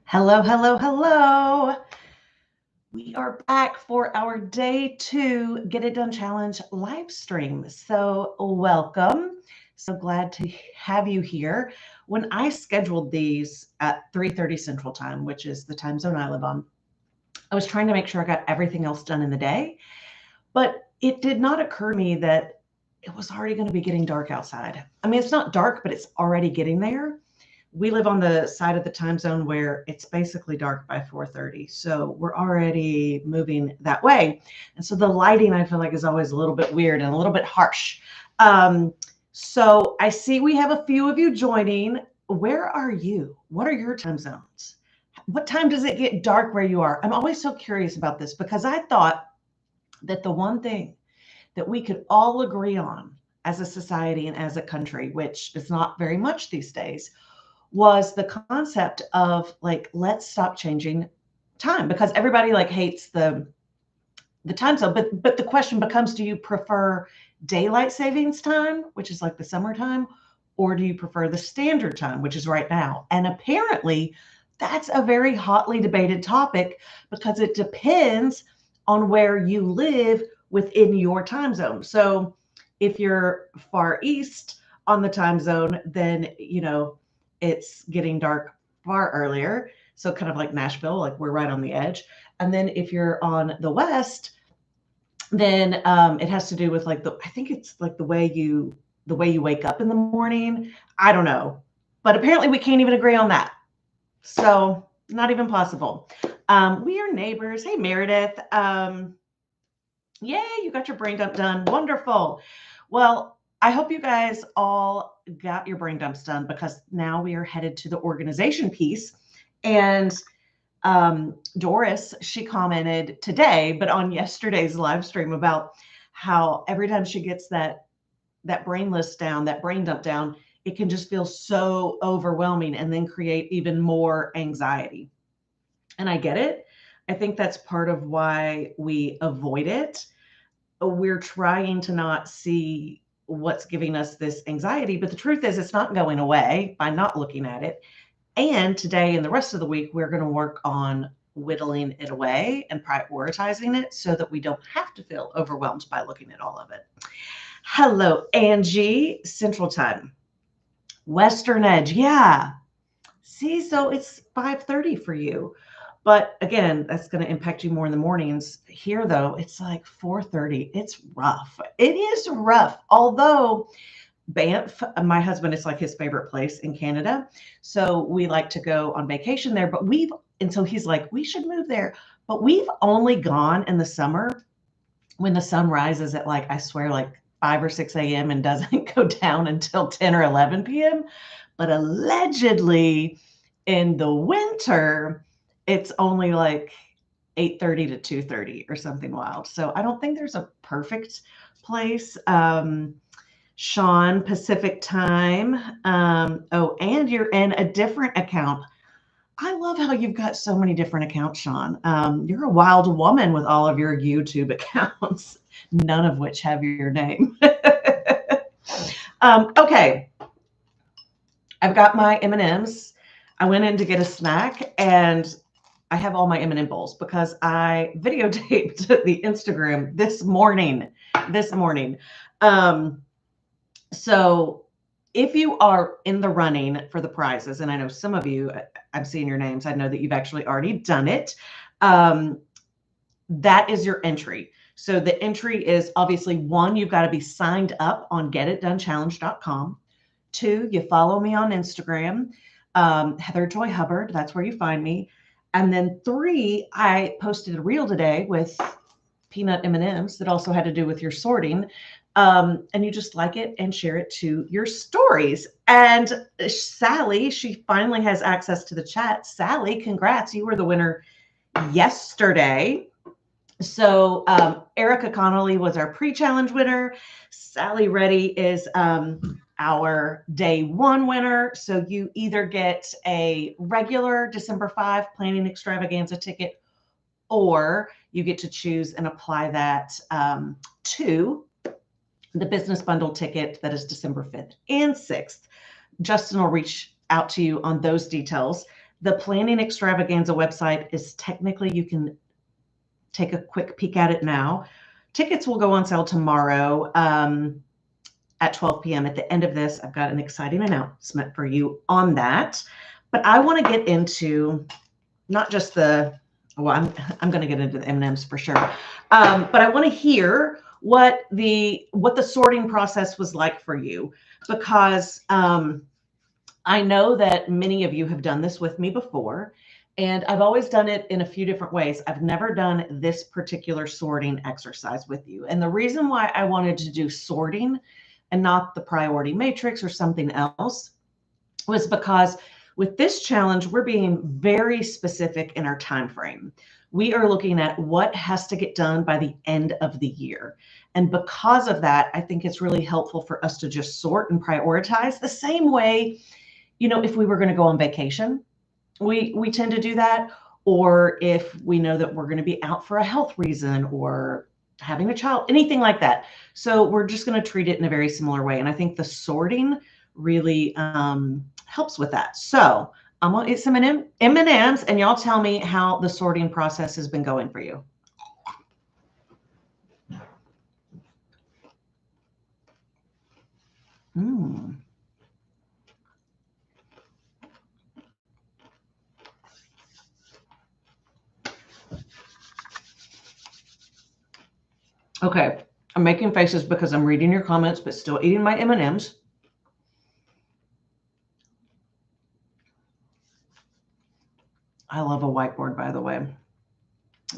Hello, hello, hello. We are back for our day 2 Get It Done Challenge live stream. So, welcome. So glad to have you here. When I scheduled these at 3:30 Central Time, which is the time zone I live on, I was trying to make sure I got everything else done in the day, but it did not occur to me that it was already going to be getting dark outside. I mean, it's not dark, but it's already getting there. We live on the side of the time zone where it's basically dark by 4:30. So we're already moving that way. And so the lighting I feel like is always a little bit weird and a little bit harsh. Um, so I see we have a few of you joining. Where are you? What are your time zones? What time does it get dark where you are? I'm always so curious about this because I thought that the one thing that we could all agree on as a society and as a country, which is not very much these days, was the concept of like, let's stop changing time because everybody like hates the time zone. But the question becomes, do you prefer daylight savings time, which is like the summertime, or do you prefer the standard time, which is right now? And apparently that's a very hotly debated topic because it depends on where you live within your time zone. So if you're far east on the time zone, then it's getting dark far earlier. So kind of like Nashville, like we're right on the edge. And then if you're on the west, then it has to do with like I think it's like the way you wake up in the morning. I don't know, but apparently we can't even agree on that. So not even possible. We are neighbors. Hey Meredith. Yay, you got your brain dump done. Wonderful. Well, I hope you guys all got your brain dumps done because now we are headed to the organization piece. And Doris, she commented today, but on yesterday's live stream about how every time she gets that brain list down, that brain dump down, it can just feel so overwhelming and then create even more anxiety. And I get it. I think that's part of why we avoid it. We're trying to not see what's giving us this anxiety, but the truth is it's not going away by not looking at it. And today and the rest of the week, we're going to work on whittling it away and prioritizing it so that we don't have to feel overwhelmed by looking at all of it. Hello, Angie, Central Time. Western Edge, yeah. See, so it's 5:30 for you. But again, that's going to impact you more in the mornings. Here, though, it's like 4:30. It's rough. It is rough. Although Banff, my husband, it's like his favorite place in Canada. So we like to go on vacation there. And so he's like, we should move there. But we've only gone in the summer when the sun rises at like, I swear, like 5 or 6 a.m. and doesn't go down until 10 or 11 p.m. But allegedly in the winter, it's only like 8:30 to 2:30 or something wild. So I don't think there's a perfect place. Sean, Pacific time. Oh, and you're in a different account. I love how you've got so many different accounts, Sean. You're a wild woman with all of your YouTube accounts, none of which have your name. Okay, I've got my M&Ms. I went in to get a snack, and I have all my M&M bowls because I videotaped the Instagram this morning. So if you are in the running for the prizes, and I know some of you, I'm seeing your names, I know that you've actually already done it. That is your entry. So the entry is obviously 1, you've got to be signed up on getitdonechallenge.com. 2, you follow me on Instagram, Heather Joy Hubbard, that's where you find me. And then 3, I posted a reel today with peanut M&Ms that also had to do with your sorting. And you just like it and share it to your stories. And Sally, she finally has access to the chat. Sally, congrats. You were the winner yesterday. So Erica Connolly was our pre-challenge winner. Sally Reddy is our day 1 winner. So you either get a regular December 5 planning extravaganza ticket, or you get to choose and apply that to the business bundle ticket that is December 5th and 6th. Justin will reach out to you on those details. The Planning Extravaganza website is technically, you can take a quick peek at it now. Tickets will go on sale tomorrow at 12 p.m. At the end of this, I've got an exciting announcement for you on that. But I want to get into not just well, I'm going to get into the M&Ms for sure. But I want to hear what the sorting process was like for you, because I know that many of you have done this with me before, and I've always done it in a few different ways. I've never done this particular sorting exercise with you. And the reason why I wanted to do sorting and not the priority matrix or something else was because with this challenge, we're being very specific in our time frame. We are looking at what has to get done by the end of the year. And because of that, I think it's really helpful for us to just sort and prioritize the same way, if we were going to go on vacation, we tend to do that. Or if we know that we're going to be out for a health reason or having a child, anything like that. So we're just going to treat it in a very similar way. And I think the sorting really helps with that. So I'm going to eat some M&Ms, and y'all tell me how the sorting process has been going for you. Okay, I'm making faces because I'm reading your comments, but still eating my M&Ms. I love a whiteboard, by the way.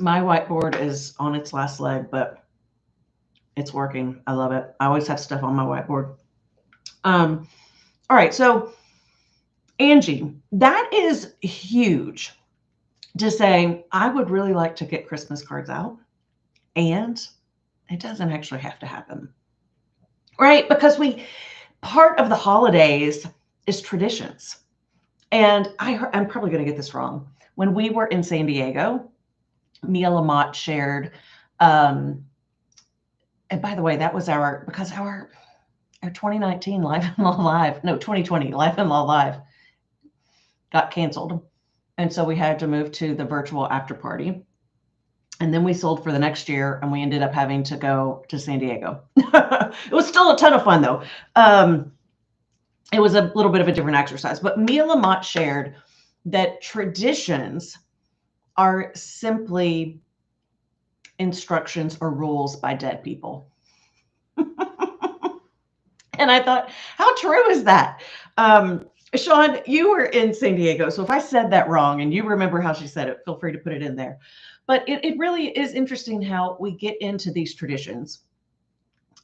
My whiteboard is on its last leg, but it's working. I love it. I always have stuff on my whiteboard. All right, so Angie, that is huge to say, I would really like to get Christmas cards out, and it doesn't actually have to happen, right? Because part of the holidays is traditions. And I'm probably going to get this wrong. When we were in San Diego, Mia Lamott shared, and by the way, that was because our 2019 Life and Law Live, no, 2020 Life and Law Live got canceled. And so we had to move to the virtual after party. And then we sold for the next year, and we ended up having to go to San Diego. It was still a ton of fun, though. It was a little bit of a different exercise. But Mia Lamott shared that traditions are simply instructions or rules by dead people. And I thought, how true is that? Sean, you were in San Diego, so if I said that wrong and you remember how she said it, feel free to put it in there. But it really is interesting how we get into these traditions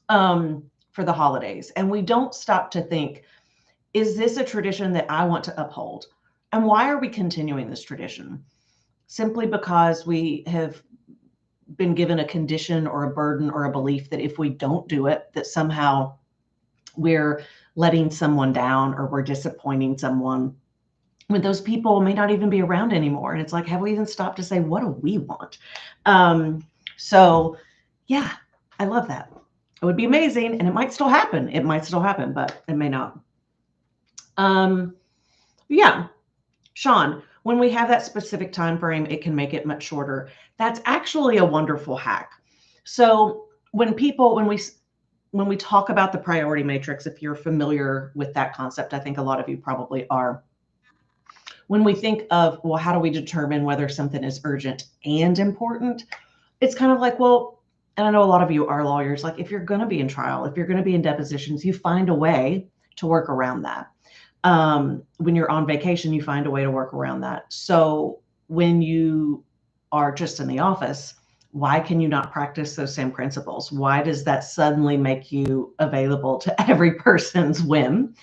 for the holidays, and we don't stop to think, is this a tradition that I want to uphold? And why are we continuing this tradition? Simply because we have been given a condition or a burden or a belief that if we don't do it, that somehow we're letting someone down or we're disappointing someone, when those people may not even be around anymore. And it's like, have we even stopped to say, what do we want? So yeah, I love that. It would be amazing, and it might still happen. It might still happen, but it may not. Yeah, Sean, when we have that specific time frame, it can make it much shorter. That's actually a wonderful hack. So when we talk about the priority matrix, if you're familiar with that concept, I think a lot of you probably are. When we think of, well, how do we determine whether something is urgent and important? It's kind of like, well, and I know a lot of you are lawyers, like if you're going to be in trial, if you're going to be in depositions, you find a way to work around that. When you're on vacation, you find a way to work around that. So when you are just in the office, why can you not practice those same principles? Why does that suddenly make you available to every person's whim?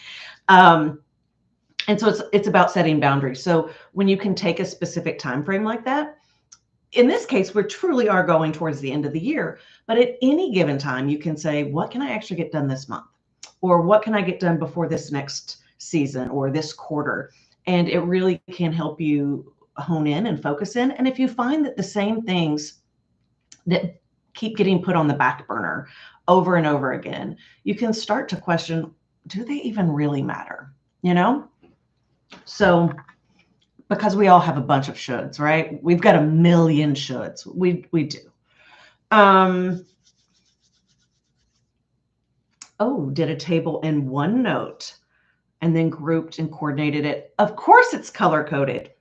And so it's about setting boundaries. So when you can take a specific time frame like that, in this case, we truly are going towards the end of the year, but at any given time, you can say, what can I actually get done this month? Or what can I get done before this next season or this quarter? And it really can help you hone in and focus in. And if you find that the same things that keep getting put on the back burner over and over again, you can start to question, do they even really matter? So because we all have a bunch of shoulds, right? We've got a million shoulds. We do. Oh, did a table in OneNote and then grouped and coordinated it. Of course it's color coded.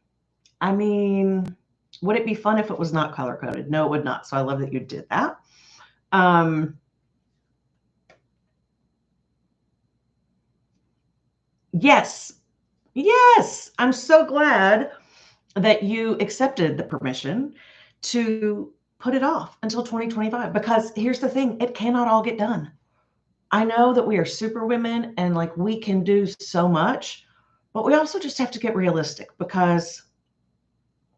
I mean, would it be fun if it was not color coded? No, it would not. So I love that you did that. Yes. Yes. I'm so glad that you accepted the permission to put it off until 2025, because here's the thing, it cannot all get done. I know that we are super women and like we can do so much, but we also just have to get realistic because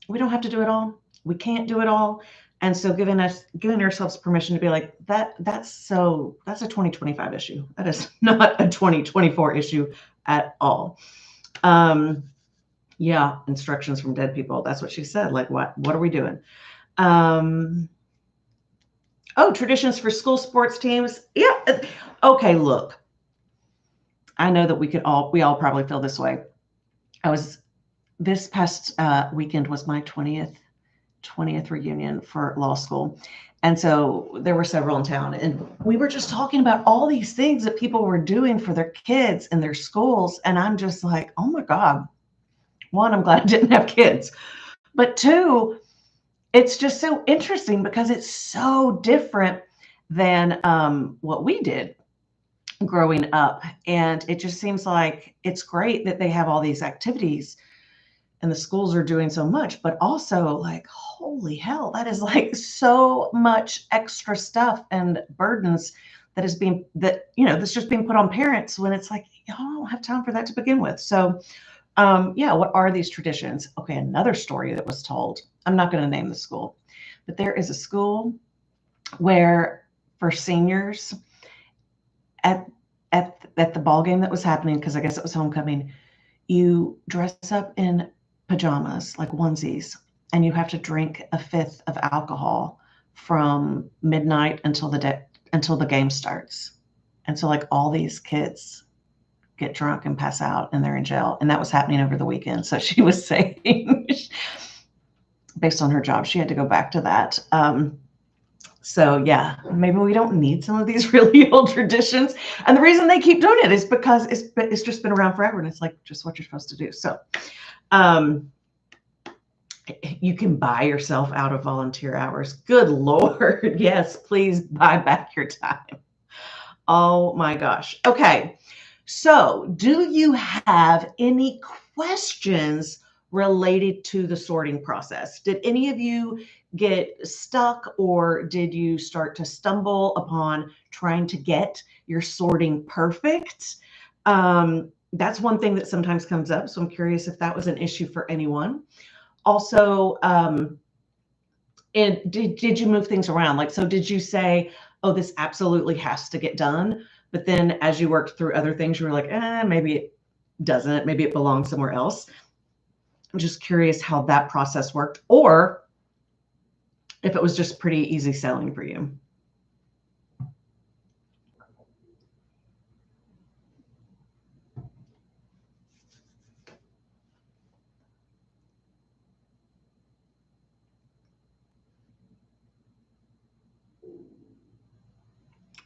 we don't have to do it all. We can't do it all. And so giving ourselves permission to be like that's a 2025 issue. That is not a 2024 issue at all. Yeah, instructions from dead people. That's what she said. Like what are we doing? Oh, traditions for school sports teams. Yeah. Okay, look. I know that we all probably feel this way. This past weekend was my 20th reunion for law school. And so there were several in town, and we were just talking about all these things that people were doing for their kids in their schools. And I'm just like, oh my God, one, I'm glad I didn't have kids, but two, it's just so interesting because it's so different than what we did growing up. And it just seems like it's great that they have all these activities and the schools are doing so much, but also like, holy hell, that is like so much extra stuff and burdens that's just being put on parents when it's like, y'all don't have time for that to begin with. So yeah, what are these traditions? Okay, another story that was told. I'm not going to name the school, but there is a school where for seniors at the ball game that was happening, because I guess it was homecoming, you dress up in pajamas, like onesies, and you have to drink a fifth of alcohol from midnight until the game starts. And so like all these kids get drunk and pass out and they're in jail. And that was happening over the weekend. So she was saying, based on her job, she had to go back to that. So yeah, maybe we don't need some of these really old traditions. And the reason they keep doing it is because it's just been around forever and it's like just what you're supposed to do. So you can buy yourself out of volunteer hours. Good Lord. Yes, please buy back your time. Oh my gosh. Okay. So do you have any questions related to the sorting process? Did any of you get stuck, or did you start to stumble upon trying to get your sorting perfect? That's one thing that sometimes comes up. So I'm curious if that was an issue for anyone. Also, and did you move things around? Like, so did you say, oh, this absolutely has to get done? But then as you worked through other things, you were like, maybe it doesn't. Maybe it belongs somewhere else. I'm just curious how that process worked, or if it was just pretty easy selling for you.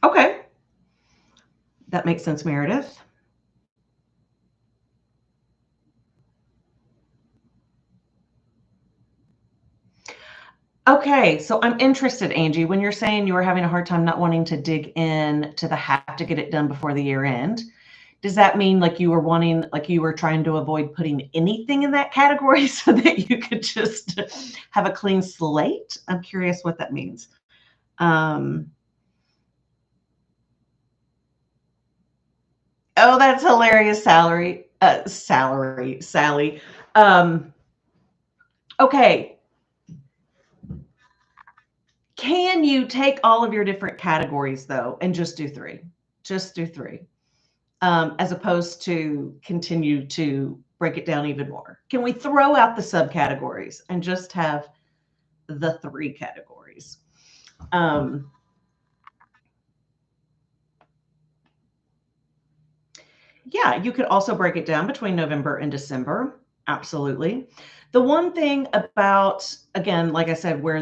Okay. That makes sense, Meredith. Okay, so I'm interested, Angie, when you're saying you were having a hard time not wanting to dig in to the have to get it done before the year end, does that mean like you were trying to avoid putting anything in that category so that you could just have a clean slate? I'm curious what that means. Oh, that's hilarious, Sally. Okay, can you take all of your different categories though and just do three? Just do three, as opposed to continue to break it down even more. Can we throw out the subcategories and just have the three categories? Yeah, you could also break it down between November and December. Absolutely. The one thing about, again, like I said, where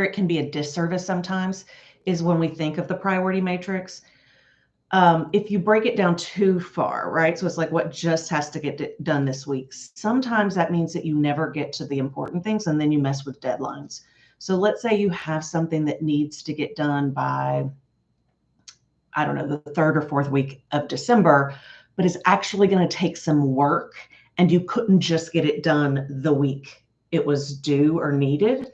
it can be a disservice sometimes is when we think of the priority matrix. If you break it down too far, right? So it's like what just has to get done this week. Sometimes that means that you never get to the important things and then you mess with deadlines. So let's say you have something that needs to get done by, I don't know, the third or fourth week of December, but is actually going to take some work and you couldn't just get it done the week it was due or needed.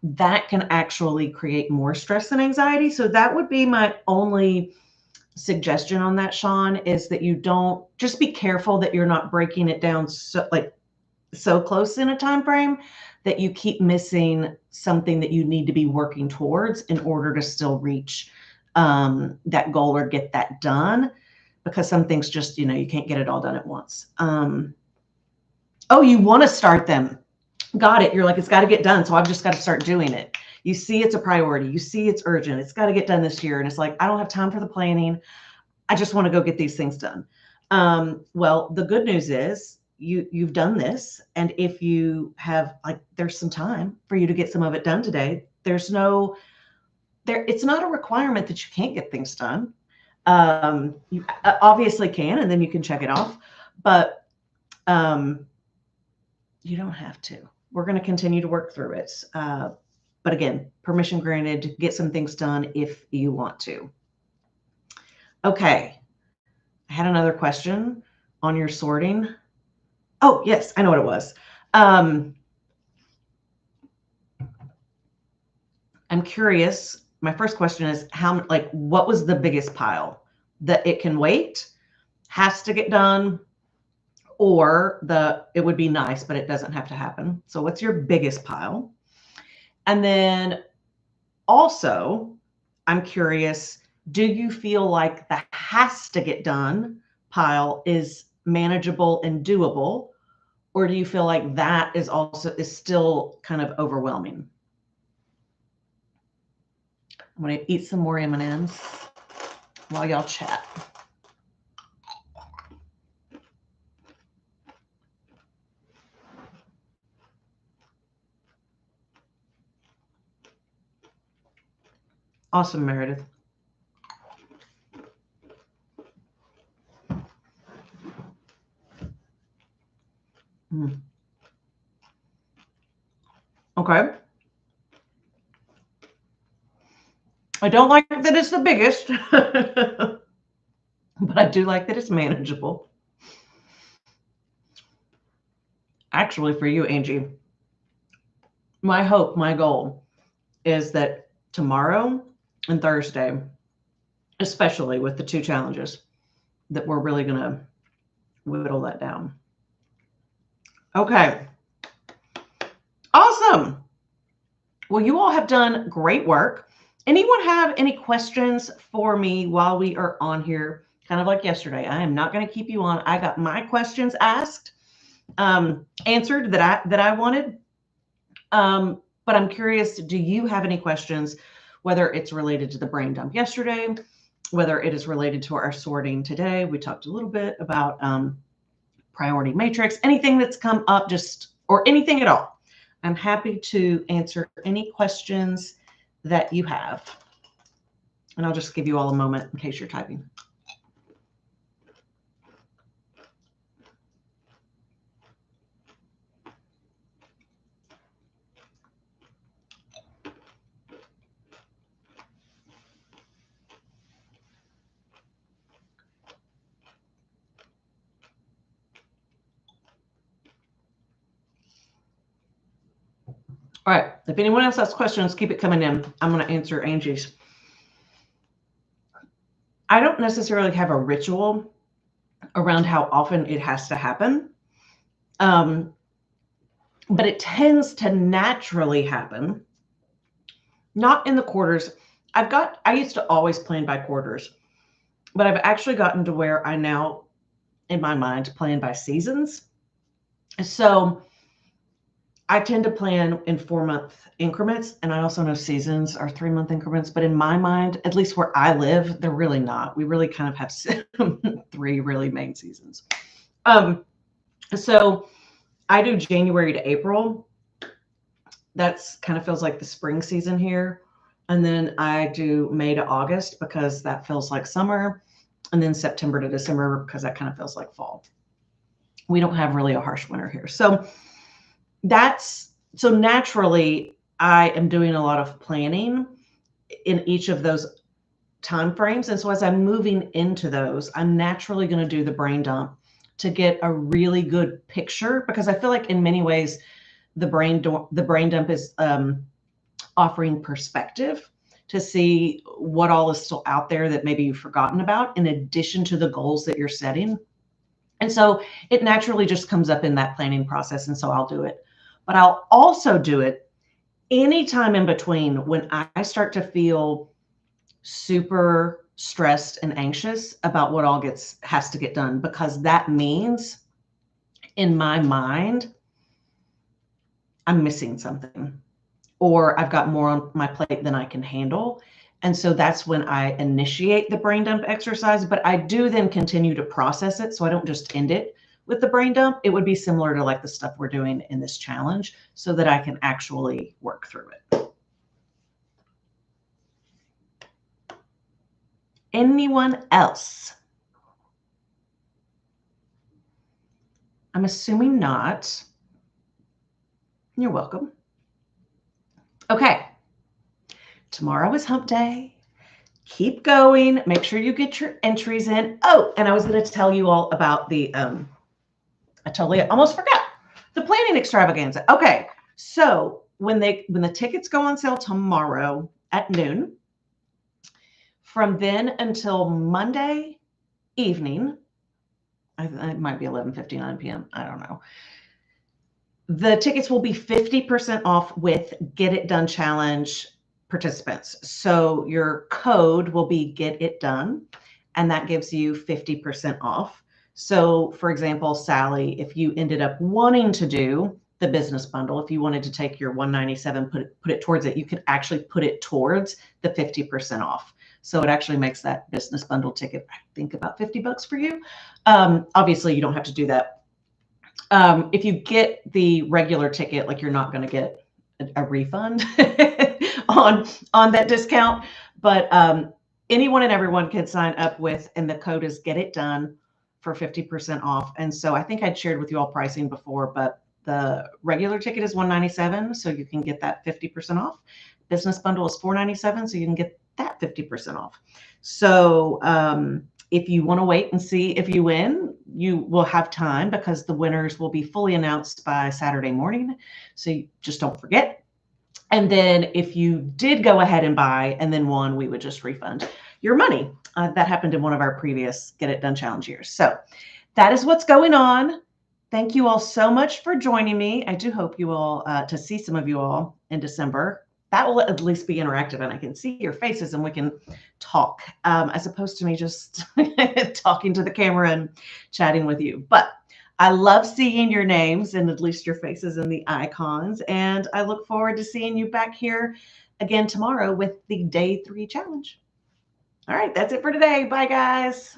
That can actually create more stress and anxiety. So that would be my only suggestion on that, Sean, is that you don't, just be careful that you're not breaking it down so close in a time frame that you keep missing something that you need to be working towards in order to still reach that goal or get that done, because some things just, you can't get it all done at once. Oh, you want to start them. Got it. You're like, it's got to get done. So I've just got to start doing it. You see it's a priority. You see it's urgent. It's got to get done this year. And it's like, I don't have time for the planning. I just want to go get these things done. Well, the good news is you've done this. And if you have, like, there's some time for you to get some of it done today. It's not a requirement that you can't get things done. You obviously can, and then you can check it off, but you don't have to. We're going to continue to work through it. But again, permission granted to get some things done if you want to. Okay. I had another question on your sorting. Oh, yes, I know what it was. I'm curious. My first question is what was the biggest pile that it can wait, has to get done, or it would be nice, but it doesn't have to happen. So what's your biggest pile? And then also, I'm curious, do you feel like the has to get done pile is manageable and doable? Or do you feel like that is still kind of overwhelming? I'm going to eat some more M&Ms while y'all chat. Awesome, Meredith. Okay. I don't like that it's the biggest, but I do like that it's manageable. Actually, for you, Angie, my hope, my goal is that tomorrow and Thursday, especially with the 2 challenges, that we're really going to whittle that down. Okay. Awesome. Well, you all have done great work. Anyone have any questions for me while we are on here? Kind of like yesterday, I am not going to keep you on. I got my questions asked, answered that I wanted. But I'm curious, do you have any questions, whether it's related to the brain dump yesterday, whether it is related to our sorting today? We talked a little bit about priority matrix, anything that's come up, or anything at all. I'm happy to answer any questions that you have. And I'll just give you all a moment in case you're typing. All right. If anyone else has questions, keep it coming in. I'm going to answer Angie's. I don't necessarily have a ritual around how often it has to happen. But it tends to naturally happen. Not in the quarters. I used to always plan by quarters, but I've actually gotten to where I now, in my mind, plan by seasons. So I tend to plan in 4-month increments, and I also know seasons are 3-month increments, but in my mind, at least where I live, they're really not. We really kind of have 3 really main seasons. So I do January to April. That's kind of feels like the spring season here. And then I do May to August because that feels like summer. And then September to December because that kind of feels like fall. We don't have really a harsh winter here. So naturally I am doing a lot of planning in each of those time frames. And so as I'm moving into those, I'm naturally going to do the brain dump to get a really good picture, because I feel like in many ways the brain dump is offering perspective to see what all is still out there that maybe you've forgotten about, in addition to the goals that you're setting. And so it naturally just comes up in that planning process. And so I'll do it. But I'll also do it anytime in between when I start to feel super stressed and anxious about what all has to get done, because that means in my mind, I'm missing something, or I've got more on my plate than I can handle. And so that's when I initiate the brain dump exercise, but I do then continue to process it. So I don't just end it with the brain dump. It would be similar to like the stuff we're doing in this challenge so that I can actually work through it. Anyone else? I'm assuming not. You're welcome. Okay. Tomorrow is hump day. Keep going. Make sure you get your entries in. Oh, and I was going to tell you all about the, I totally almost forgot, the planning extravaganza. Okay. So when the tickets go on sale tomorrow at noon, from then until Monday evening, it might be 11:59 p.m. I don't know. The tickets will be 50% off with Get It Done Challenge participants. So your code will be Get It Done, and that gives you 50% off. So for example, Sally, if you ended up wanting to do the business bundle, if you wanted to take your $197, put it towards it, you could actually put it towards the 50% off. So it actually makes that business bundle ticket, I think, about $50 for you. Obviously, you don't have to do that. If you get the regular ticket, like, you're not going to get a refund on that discount, but anyone and everyone can sign up with, and the code is Get It Done for 50% off. And so I think I'd shared with you all pricing before, but the regular ticket is $197, so you can get that 50% off. Business bundle is $497, so you can get that 50% off. So if you want to wait and see if you win, you will have time, because the winners will be fully announced by Saturday morning. So you just don't forget. And then if you did go ahead and buy and then won, we would just refund your money. That happened in one of our previous Get It Done Challenge years. So that is what's going on. Thank you all so much for joining me. I do hope you all to see some of you all in December. That will at least be interactive, and I can see your faces and we can talk, as opposed to me just talking to the camera and chatting with you. But I love seeing your names and at least your faces and the icons. And I look forward to seeing you back here again tomorrow with the Day 3 challenge. All right, that's it for today. Bye, guys.